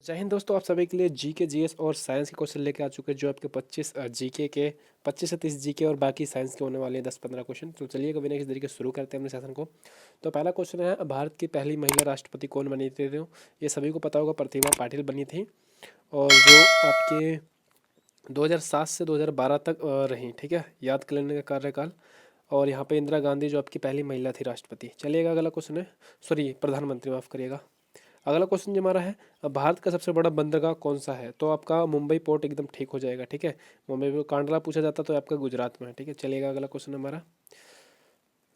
जय हिंद दोस्तों, आप सभी के लिए जीके जीएस और साइंस के क्वेश्चन लेके आ चुके हैं जो आपके 25 जीके के 25 से 30 जीके और बाकी साइंस के होने वाले हैं 10-15 क्वेश्चन। तो चलिए कभी ना किसी तरीके से शुरू करते हैं अपने सेशन को। तो पहला क्वेश्चन है, भारत की पहली महिला राष्ट्रपति कौन बनी थी? तो ये सभी को पता होगा, प्रतिभा पाटिल बनी थी, और जो आपके 2007 से 2012 तक रही। ठीक है, याद कर लेने का कार्यकाल। और यहाँ पे इंदिरा गांधी जो आपकी पहली महिला थी राष्ट्रपति। चलिएगा अगला क्वेश्चन है, सॉरी प्रधानमंत्री, माफ़ करिएगा। अगला क्वेश्चन जो हमारा है, भारत का सबसे बड़ा बंदरगाह कौन सा है? तो आपका मुंबई पोर्ट एकदम ठीक हो जाएगा। ठीक है, मुंबई में कांडला पूछा जाता तो आपका गुजरात में है। ठीक है, चलिएगा अगला क्वेश्चन हमारा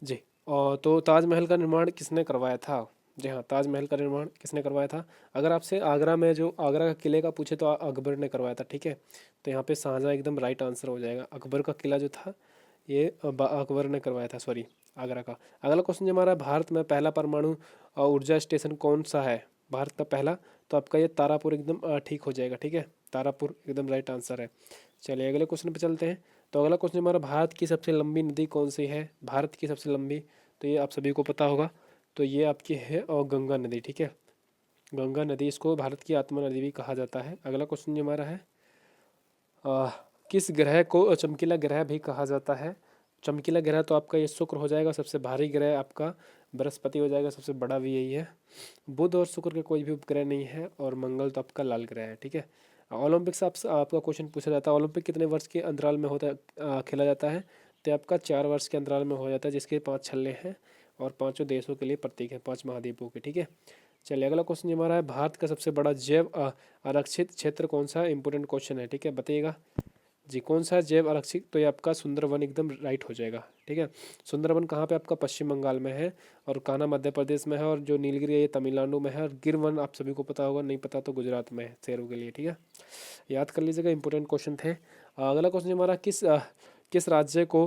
जी। और तो ताजमहल का निर्माण किसने करवाया था? जी हाँ, ताजमहल का निर्माण किसने करवाया था? अगर आपसे आगरा में जो आगरा का किले का पूछे तो अकबर ने करवाया था। ठीक है, तो यहाँ पे शाहजहाँ एकदम राइट आंसर हो जाएगा। अकबर का किला जो था ये अकबर ने करवाया था, सॉरी आगरा का। अगला क्वेश्चन जो हमारा है, भारत में पहला परमाणु ऊर्जा स्टेशन कौन सा है? भारत का पहला, तो आपका ये तारापुर एकदम ठीक हो जाएगा। ठीक है, तारापुर एकदम राइट आंसर है। चलिए अगले क्वेश्चन पे चलते हैं। तो अगला क्वेश्चन हमारा, भारत की सबसे लंबी नदी कौन सी है? भारत की सबसे लंबी, तो ये आप सभी को पता होगा, तो ये आपकी है और गंगा नदी। ठीक है, गंगा नदी, इसको भारत की आत्मा नदी भी कहा जाता है। अगला क्वेश्चन जो हमारा है, आ, किस ग्रह को चमकीला ग्रह भी कहा जाता है? चमकीला ग्रह तो आपका ये शुक्र हो जाएगा, सबसे भारी ग्रह आपका बृहस्पति हो जाएगा, सबसे बड़ा भी यही है। बुध और शुक्र के कोई भी उपग्रह नहीं है, और मंगल तो आपका लाल ग्रह है। ठीक है, ओलंपिक से आपका क्वेश्चन पूछा जाता है, ओलंपिक कितने वर्ष के अंतराल में होता है खेला जाता है? तो आपका 4 वर्ष के अंतराल में हो जाता है, जिसके 5 छल्ले हैं और 5 देशों के लिए प्रतीक है, 5 महाद्वीपों के। ठीक है, चलिए अगला क्वेश्चन हमारा है, भारत का सबसे बड़ा जैव आरक्षित क्षेत्र कौन सा है? इंपॉर्टेंट क्वेश्चन है। ठीक है, बताइएगा जी, कौन सा है जैव आरक्षित? तो ये आपका सुंदरवन एकदम राइट हो जाएगा। ठीक है, सुंदरवन कहाँ पे? आपका पश्चिम बंगाल में है, और कान्हा मध्य प्रदेश में है, और जो नीलगिरी है ये तमिलनाडु में है, और गिर वन आप सभी को पता होगा, नहीं पता तो गुजरात में है शेरों के लिए। ठीक है, याद कर लीजिएगा, इंपॉर्टेंट क्वेश्चन थे। अगला क्वेश्चन हमारा, किस राज्य को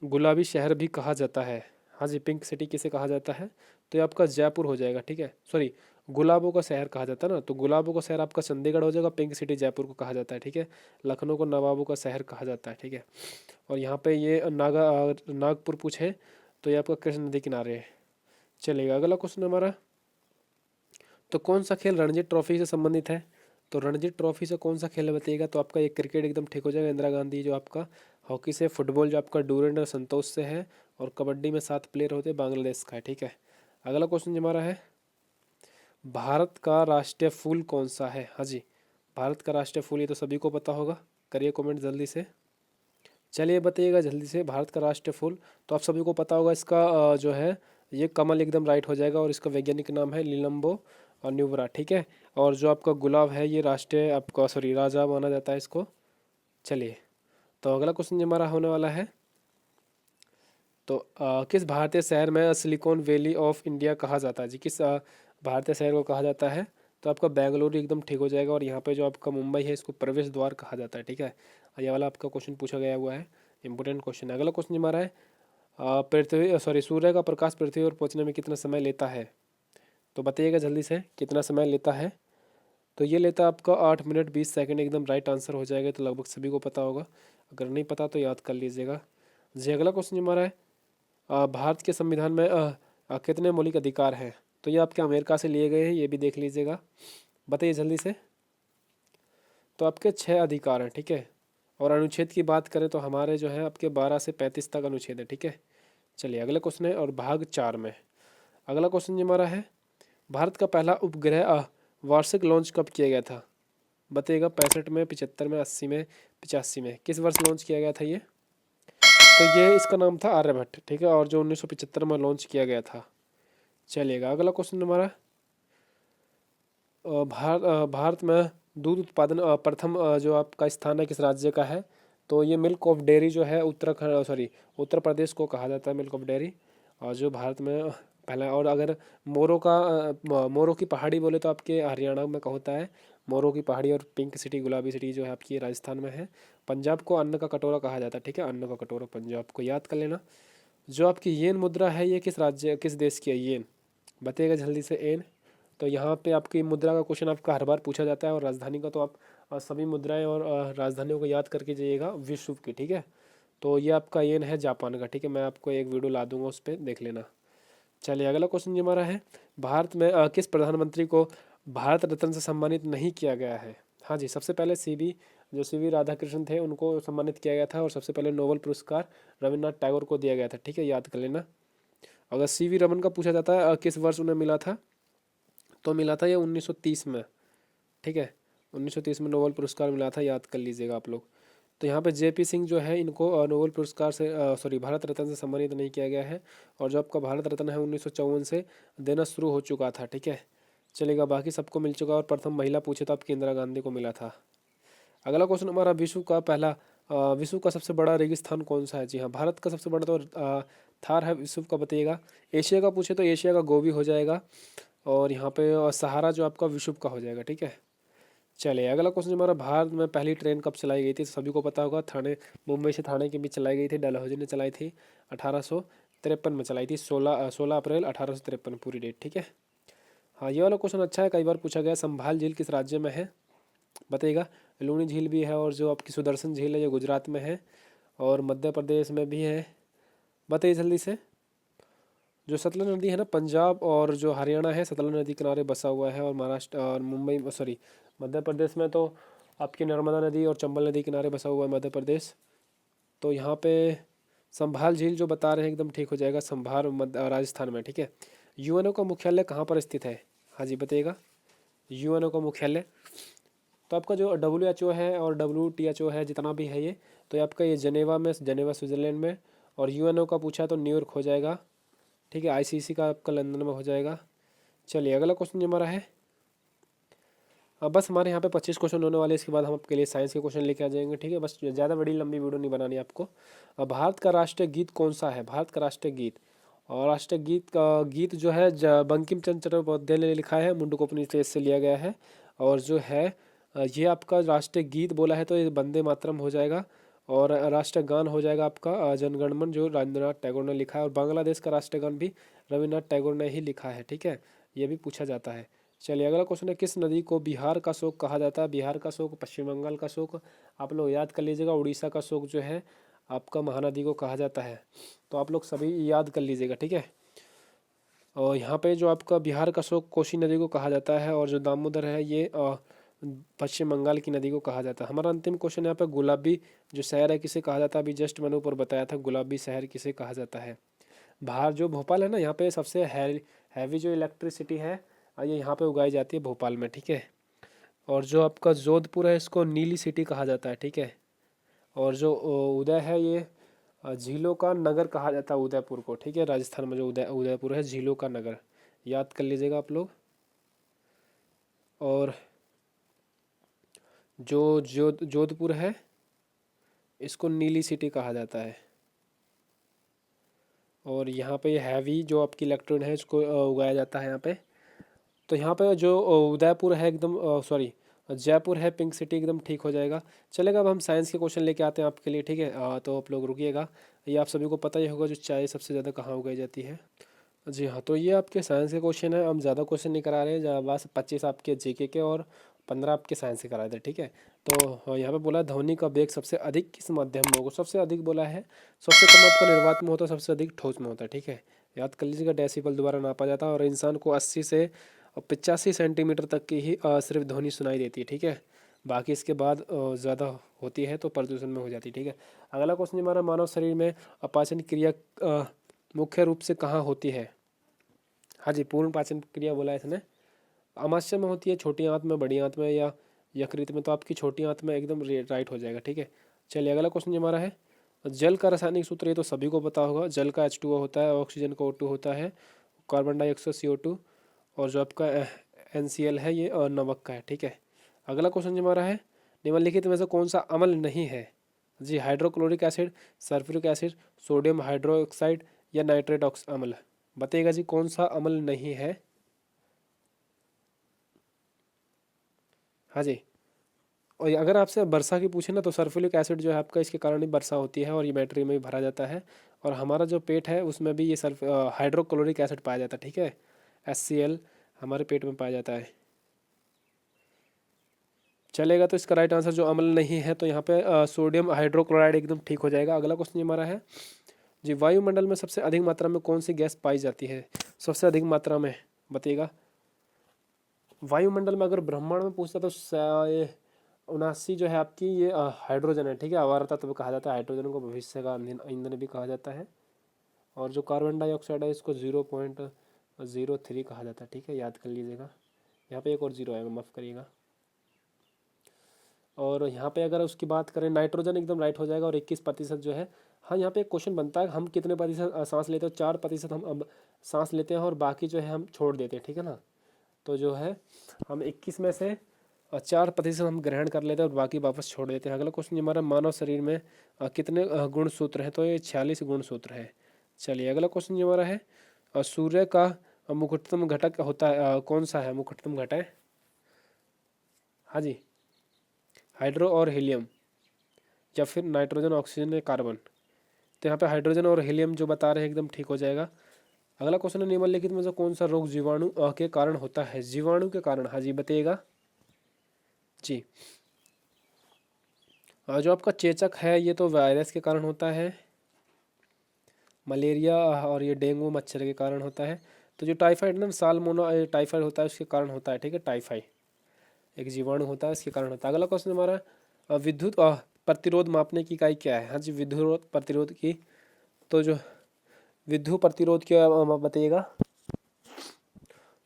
गुलाबी शहर भी कहा जाता है? हाँ जी, पिंक सिटी किसे कहा जाता है? तो ये आपका जयपुर हो जाएगा। ठीक है, सॉरी, गुलाबों का शहर कहा जाता है ना, तो गुलाबों का शहर आपका चंडीगढ़ हो जाएगा, पिंक सिटी जयपुर को कहा जाता है। ठीक है, लखनऊ को नवाबों का शहर कहा जाता है। ठीक है, और यहाँ पे ये नागपुर पूछे तो ये आपका कृष्ण नदी किनारे है। चलेगा अगला क्वेश्चन हमारा, तो कौन सा खेल रणजी ट्रॉफी से संबंधित है? तो रणजी ट्रॉफी से कौन सा खेल है बताइएगा? तो आपका ये क्रिकेट एकदम ठीक हो जाएगा, इंदिरा गांधी जो आपका। हॉकी से, फुटबॉल जो आपका डूरेंट और संतोष से है, और कबड्डी में 7 प्लेयर होते हैं, बांग्लादेश का है। ठीक है, अगला क्वेश्चन हमारा है, भारत का राष्ट्रीय फूल कौन सा है? हाँ जी, भारत का राष्ट्रीय फूल ये तो सभी को पता होगा, करिए कमेंट जल्दी से। चलिए बताइएगा जल्दी से, भारत का राष्ट्रीय फूल तो आप सभी को पता होगा, इसका जो है ये कमल एकदम राइट हो जाएगा, और इसका वैज्ञानिक नाम है लिलम्बो और न्यूबरा। ठीक है, और जो आपका गुलाब है ये राष्ट्रीय आपका, सॉरी, राजा माना जाता है इसको। चलिए, तो अगला क्वेश्चन हमारा होने वाला है, तो किस भारतीय शहर में सिलिकॉन वैली ऑफ इंडिया कहा जाता है? जी, किस भारतीय शहर को कहा जाता है? तो आपका बेंगलुरु एकदम ठीक हो जाएगा, और यहाँ पे जो आपका मुंबई है इसको प्रवेश द्वार कहा जाता है। ठीक है, ये वाला आपका क्वेश्चन पूछा गया हुआ है, इंपॉर्टेंट क्वेश्चन है। अगला क्वेश्चन हमारा है, पृथ्वी, सॉरी, सूर्य का प्रकाश पृथ्वी पर पहुँचने में कितना समय लेता है? तो बताइएगा जल्दी से, कितना समय लेता है? तो ये लेता है आपका 8 मिनट 20 सेकंड, एकदम राइट आंसर हो जाएगा, तो लगभग सभी को पता होगा, अगर नहीं पता तो याद कर लीजिएगा जी। अगला क्वेश्चन हमारा है, भारत के संविधान में कितने मौलिक अधिकार हैं? तो ये आपके अमेरिका से लिए गए हैं, ये भी देख लीजिएगा, बताइए जल्दी से। तो आपके 6 अधिकार हैं। ठीक है, और अनुच्छेद की बात करें तो हमारे जो है आपके 12 से 35 तक अनुच्छेद है। ठीक है, चलिए अगला क्वेश्चन है, और भाग 4 में अगला क्वेश्चन हमारा है, भारत का पहला उपग्रह वार्षिक लॉन्च कब किया गया था? बताइएगा, 65 में, 75 में, 80 में, 85 में, किस वर्ष लॉन्च किया गया था ये? तो ये इसका नाम था आर्यभट्ट। ठीक है, और जो 1975 में लॉन्च किया गया था। चलिएगा अगला क्वेश्चन हमारा, भारत में दूध उत्पादन प्रथम जो आपका स्थान है किस राज्य का है? तो ये मिल्क ऑफ डेयरी जो है उत्तराखंड, सॉरी, उत्तर प्रदेश को कहा जाता है मिल्क ऑफ डेयरी, और जो भारत में पहला। और अगर मोरों की पहाड़ी बोले तो आपके हरियाणा में का होता है मोरों की पहाड़ी, और पिंक सिटी गुलाबी सिटी जो है आपकी राजस्थान में है। पंजाब को अन्न का कटोरा कहा जाता है। ठीक है, अन्न का कटोरा पंजाब को, याद कर लेना। जो आपकी येन मुद्रा है ये किस राज्य, किस देश की है येन? बताइएगा जल्दी से एन। तो यहाँ पे आपकी मुद्रा का क्वेश्चन आपका हर बार पूछा जाता है, और राजधानी का तो आप सभी मुद्राएं और राजधानियों को याद करके जाइएगा विश्व की। ठीक है, तो ये आपका येन है जापान का। ठीक है, मैं आपको एक वीडियो ला दूंगा, उस पर देख लेना। चलिए अगला क्वेश्चन जो हमारा है, भारत में किस प्रधानमंत्री को भारत रत्न से सम्मानित नहीं किया गया है। हाँ जी, सबसे पहले सीवी राधाकृष्णन थे उनको सम्मानित किया गया था, और सबसे पहले नोबेल पुरस्कार रविन्द्रनाथ टैगोर को दिया गया था। ठीक है, याद कर लेना। अगर सीवी रमन का पूछा जाता है किस वर्ष उन्हें मिला था, तो मिला था ये 1930 में। ठीक है, 1930 में नोबेल पुरस्कार मिला था, याद कर लीजिएगा आप लोग। तो यहाँ पे जेपी सिंह जो है इनको नोबेल पुरस्कार से भारत रत्न से सम्मानित नहीं किया गया है, और जो आपका भारत रत्न है 1954 से देना शुरू हो चुका था। ठीक है, चलेगा, बाकी सबको मिल चुका। और प्रथम महिला पूछे तो आपकी इंदिरा गांधी को मिला था। अगला क्वेश्चन हमारा, विश्व का सबसे बड़ा रेगिस्तान कौन सा है? जी हाँ, भारत का सबसे बड़ा तो थार है। विश्व का बताइएगा। एशिया का पूछे तो एशिया का गोबी हो जाएगा, और यहाँ पे सहारा जो आपका विश्व का हो जाएगा। ठीक है, चलिए अगला क्वेश्चन हमारा, भारत में पहली ट्रेन कब चलाई गई थी? सभी को पता होगा, मुंबई से थाने के बीच चलाई गई थी, डलहौजी ने चलाई थी। 1853 में चलाई थी, 16 अप्रैल 1853 पूरी डेट। ठीक है, हाँ ये वाला क्वेश्चन अच्छा है, कई बार पूछा गया। संभाल झील किस राज्य में है? बताइएगा। लूनी झील भी है, और जो आपकी सुदर्शन झील है ये गुजरात में है, और मध्य प्रदेश में भी है। बताइए जल्दी से। जो सतलज नदी है ना, पंजाब और जो हरियाणा है सतलज नदी किनारे बसा हुआ है, और महाराष्ट्र और मध्य प्रदेश में तो आपकी नर्मदा नदी और चंबल नदी किनारे बसा हुआ है मध्य प्रदेश। तो यहाँ पे संभाल झील जो बता रहे हैं एकदम ठीक हो जाएगा, राजस्थान में। ठीक है, यूएनओ का मुख्यालय कहाँ पर स्थित है? हाँ जी बताइएगा। यूएनओ का मुख्यालय, तो आपका जो WHO है और WTO है, जितना भी है ये, तो ये आपका ये जेनेवा स्विट्ज़रलैंड में। और यूएनओ का पूछा तो न्यूयॉर्क हो जाएगा। ठीक है, ICC का आपका लंदन में हो जाएगा। चलिए अगला क्वेश्चन हमारा है, अब बस हमारे यहाँ पे 25 क्वेश्चन होने वाले, इसके बाद हम आपके लिए साइंस के क्वेश्चन लेके आ जाएंगे। ठीक है, बस ज़्यादा बड़ी लंबी वीडियो नहीं बनानी आपको। अब भारत का राष्ट्रीय गीत कौन सा है? भारत का राष्ट्रीय गीत, और राष्ट्रीय गीत का गीत जो है बंकिम चंद्र चट्टोपाध्याय ने लिखा है, मुंडकोपनिषद से लिया गया है। और जो है ये आपका राष्ट्रीय गीत बोला है तो ये वंदे मातरम हो जाएगा, और राष्ट्रीय गान हो जाएगा आपका जनगणमन, जो रविंद्रनाथ टैगोर ने लिखा है। और बांग्लादेश का राष्ट्रीय गान भी रविन्द्रनाथ टैगोर ने ही लिखा है। ठीक है, ये भी पूछा जाता है। चलिए अगला क्वेश्चन है, किस नदी को बिहार का शोक कहा जाता है? बिहार का शोक, पश्चिम बंगाल का शोक आप लोग याद कर लीजिएगा। उड़ीसा का शोक जो है आपका महानदी को कहा जाता है, तो आप लोग सभी याद कर लीजिएगा। ठीक है, और यहाँ पे जो आपका बिहार का शोक कोसी नदी को कहा जाता है, और जो दामोदर है ये पश्चिम बंगाल की नदी को कहा जाता है। हमारा अंतिम क्वेश्चन यहाँ पे, गुलाबी जो शहर है किसे कहा जाता है? अभी जस्ट मैंने ऊपर बताया था, गुलाबी शहर किसे कहा जाता है। बाहर जो भोपाल है ना, यहाँ पे सबसे हैवी जो इलेक्ट्रिसिटी है ये यहाँ पे उगाई जाती है भोपाल में। ठीक है, और जो आपका जोधपुर है इसको नीली सिटी कहा जाता है। ठीक है, और जो उदय है ये झीलों का नगर कहा जाता है उदयपुर को। ठीक है, राजस्थान में जो उदयपुर है झीलों का नगर, याद कर लीजिएगा आप लोग। और जो जोधपुर है इसको नीली सिटी कहा जाता है। और यहाँ पे हैवी जो आपकी इलेक्ट्रॉन है इसको उगाया जाता है यहाँ पे। तो यहाँ पे जो उदयपुर है एकदम जयपुर है पिंक सिटी, एकदम ठीक हो जाएगा। चलेगा, अब हम साइंस के क्वेश्चन लेके आते हैं आपके लिए। ठीक है, तो आप लोग रुकिएगा। ये आप सभी को पता ही होगा, जो चाय सबसे ज़्यादा कहाँ उगाई जाती है। जी हाँ, तो ये आपके साइंस के क्वेश्चन है। हम ज़्यादा क्वेश्चन नहीं करा रहे हैं, बस 25 आपके जीके के और 15 आपके साइंस के करा दे। ठीक है, तो यहाँ पे बोला ध्वनि का वेग सबसे अधिक किस माध्यम में होगा? सबसे अधिक बोला है, सबसे कम आपका निर्वात में होता है, सबसे अधिक ठोस में होता है। ठीक है, याद कर लीजिएगा। डेसिबल द्वारा नापा जाता है, और इंसान को 80 से 85 सेंटीमीटर तक की ही सिर्फ ध्वनि सुनाई देती है। ठीक है, बाकी इसके बाद ज़्यादा होती है तो प्रदूषण में हो जाती है। ठीक है, अगला क्वेश्चन हमारा, मानव शरीर में पाचन क्रिया मुख्य रूप से कहाँ होती है? हाँ जी, पूर्ण पाचन क्रिया बोला है इसने। आमाशय में होती है, छोटी आंत में, बड़ी आंत में, या यकृत में? तो आपकी छोटी आंत में एकदम राइट हो जाएगा। ठीक है, चलिए अगला क्वेश्चन हमारा है, जल का रासायनिक सूत्र, ये तो सभी को पता होगा। जल का H2O होता है, ऑक्सीजन का O2 होता है, कार्बन डाइऑक्साइड CO2, और जो आपका NCl है ये नमक का है। ठीक है, अगला क्वेश्चन हमारा है, निम्नलिखित में से कौन सा अम्ल नहीं है? जी, hydrochloric acid, sulphuric acid, sodium hydroxide, या नाइट्रेट अम्ल? बताइएगा जी, कौन सा अम्ल नहीं है? हाँ जी, और अगर आपसे वर्षा की पूछे ना, तो सल्फ्यूरिक एसिड जो है आपका, इसके कारण ही वर्षा होती है, और ये बैटरी में भी भरा जाता है। और हमारा जो पेट है उसमें भी ये हाइड्रोक्लोरिक एसिड पाया जाता है। ठीक है, HCl हमारे पेट में पाया जाता है। चलेगा, तो इसका राइट आंसर जो अम्ल नहीं है, तो यहाँ पे सोडियम हाइड्रोक्लोराइड एकदम ठीक हो जाएगा। अगला क्वेश्चन हमारा है जी, वायुमंडल में सबसे अधिक मात्रा में कौन सी गैस पाई जाती है? सबसे अधिक मात्रा में बताइएगा। वायुमंडल में अगर ब्रह्मांड में पूछता तो 79 जो है आपकी ये हाइड्रोजन है, ठीक है। आवर्त तत्व कहा जाता है हाइड्रोजन को, भविष्य का ईंधन भी कहा जाता है। और जो कार्बन डाइऑक्साइड है इसको 0.03 कहा जाता है, ठीक है, याद कर लीजिएगा। यहाँ पे एक और जीरो आएगा, माफ़ करिएगा। और यहाँ पे अगर उसकी बात करें, नाइट्रोजन एकदम राइट हो जाएगा। और 21% जो है, हाँ यहाँ पे एक क्वेश्चन बनता है, हम कितने प्रतिशत सांस लेते हैं? 4% हम अब सांस लेते हैं और बाकी जो है हम छोड़ देते हैं, ठीक है ना। तो जो है हम 21 में से 4% हम ग्रहण कर लेते हैं और बाकी वापस छोड़ देते हैं। अगला क्वेश्चन हमारा, मानव शरीर में कितने गुण सूत्र हैं? तो ये 46 गुण सूत्र है। चलिए अगला क्वेश्चन जो हमारा है, सूर्य का मुख्यतम घटक होता है कौन सा है? मुख्यतम घटक, हाँ जी, हाइड्रो और हीलियम, या फिर नाइट्रोजन, ऑक्सीजन या कार्बन। तो यहाँ पे हाइड्रोजन और हीलियम जो बता रहे हैं एकदम ठीक हो जाएगा। अगला क्वेश्चन है, निम्नलिखित में से कौन सा रोग जीवाणु के कारण होता है? जीवाणु के कारण, हाँ जी बताइएगा जी। जो आपका चेचक है ये तो वायरस के कारण होता है, मलेरिया और ये डेंगू मच्छर के कारण होता है। तो जो टाइफाइड ना, सालमोना टाइफाइड होता है उसके कारण होता है, ठीक है। टाइफाइड एक जीवाणु होता है इसके कारण होता है। अगला क्वेश्चन हमारा, विद्युत प्रतिरोध मापने की इकाई क्या है? हाँ जी, विद्युत प्रतिरोध की, तो जो विद्युत प्रतिरोध क्या बताइएगा।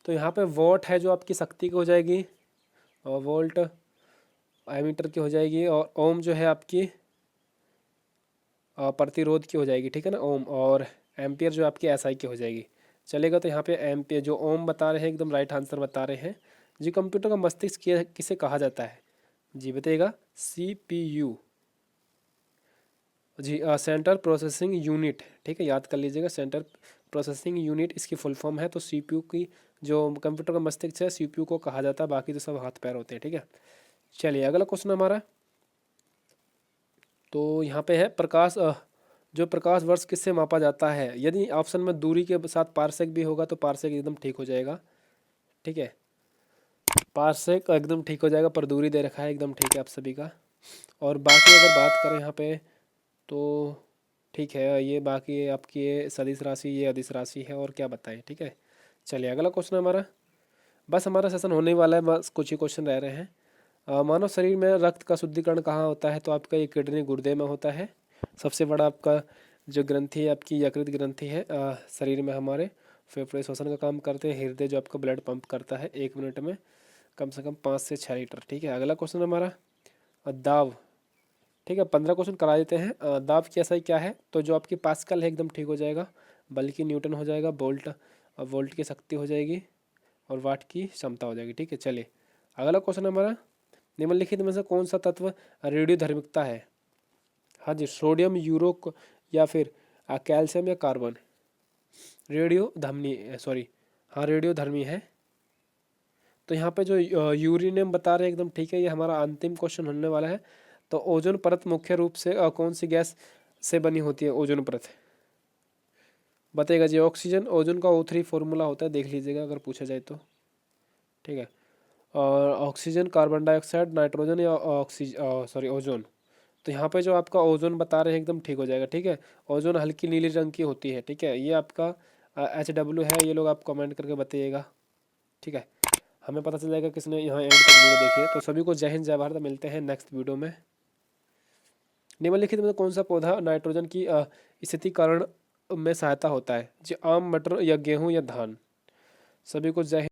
तो यहाँ पे वॉट है जो आपकी शक्ति की हो जाएगी, और वोल्ट एमीटर की हो जाएगी, और ओम जो है आपकी प्रतिरोध की हो जाएगी, ठीक है ना, ओम। और एम्पियर जो आपकी एसआई की हो जाएगी, चलेगा। तो यहाँ पे एम्पियर जो ओम बता रहे हैं एकदम राइट आंसर बता रहे हैं जी। कंप्यूटर का मस्तिष्क किसे कहा जाता है? जी बताइएगा। CPU जी, सेंट्रल प्रोसेसिंग यूनिट, ठीक है, याद कर लीजिएगा। सेंट्रल प्रोसेसिंग यूनिट इसकी फुल फॉर्म है। तो CPU की जो कंप्यूटर का मस्तिष्क है CPU को कहा जाता है, बाकी तो सब हाथ पैर होते हैं, ठीक है। चलिए अगला क्वेश्चन हमारा, तो यहाँ पे है, प्रकाश जो प्रकाश वर्ष किससे मापा जाता है? यदि ऑप्शन में दूरी के साथ पारसेक भी होगा तो पारसेक एकदम ठीक हो जाएगा, ठीक है। पारसेक एकदम ठीक हो जाएगा, पर दूरी दे रखा है, एकदम ठीक है आप सभी का। और बाकी अगर बात करें यहाँ पे तो ठीक है, ये बाकी आपकी ये सदिश राशि, ये अदिश राशि है, और क्या बताएं, ठीक है। चलिए अगला क्वेश्चन हमारा, बस हमारा सेशन होने वाला है, बस कुछ ही क्वेश्चन रह रहे हैं। मानव शरीर में रक्त का शुद्धिकरण कहाँ होता है? तो आपका ये किडनी गुर्दे में होता है। सबसे बड़ा आपका जो ग्रंथि है आपकी यकृत ग्रंथि है शरीर में हमारे, फेफड़े शोषण का काम करते हैं। हृदय जो आपका ब्लड पंप करता है 1 मिनट में कम से कम 5 से 6 लीटर, ठीक है। अगला क्वेश्चन हमारा, दाव, ठीक है, 15 क्वेश्चन करा देते हैं। दाब की एसआई क्या है? तो जो आपकी पास्कल है एकदम ठीक हो जाएगा, बल्कि न्यूटन हो जाएगा, वोल्ट वोल्ट की शक्ति हो जाएगी, और वाट की क्षमता हो जाएगी, ठीक है। चलिए अगला क्वेश्चन हमारा, निम्नलिखित में से कौन सा तत्व रेडियो धार्मिकता है? हाँ जी, सोडियम, यूरो या फिर कैल्शियम या कार्बन? रेडियो धर्मी, सॉरी, हाँ रेडियो धर्मी है। तो यहाँ पे जो यूरेनियम बता रहे हैं एकदम ठीक है। ये हमारा अंतिम क्वेश्चन होने वाला है। तो ओजोन परत मुख्य रूप से कौन सी गैस से बनी होती है? ओजोन परत बताइएगा जी। ऑक्सीजन, ओजोन का O3 फॉर्मूला होता है, देख लीजिएगा अगर पूछा जाए तो, ठीक है। और ऑक्सीजन, कार्बन डाइऑक्साइड, नाइट्रोजन या ऑक्सीजन, सॉरी ओजोन। तो यहाँ पे जो आपका ओजोन बता रहे हैं एकदम ठीक हो जाएगा, ठीक है। ओजोन हल्की नीली रंग की होती है, ठीक है। ये आपका HW है, ये लोग आप कमेंट करके बताइएगा, ठीक है। हमें पता चल जाएगा किसने यहाँ एंड तक वीडियो देखी है। तो सभी को जय हिंद जय भारत, मिलते हैं नेक्स्ट वीडियो में। निम्नलिखित में कौन सा पौधा नाइट्रोजन की स्थितिकरण में सहायता होता है? जी, आम, मटर या गेहूं या धान? सभी को जय हिंद।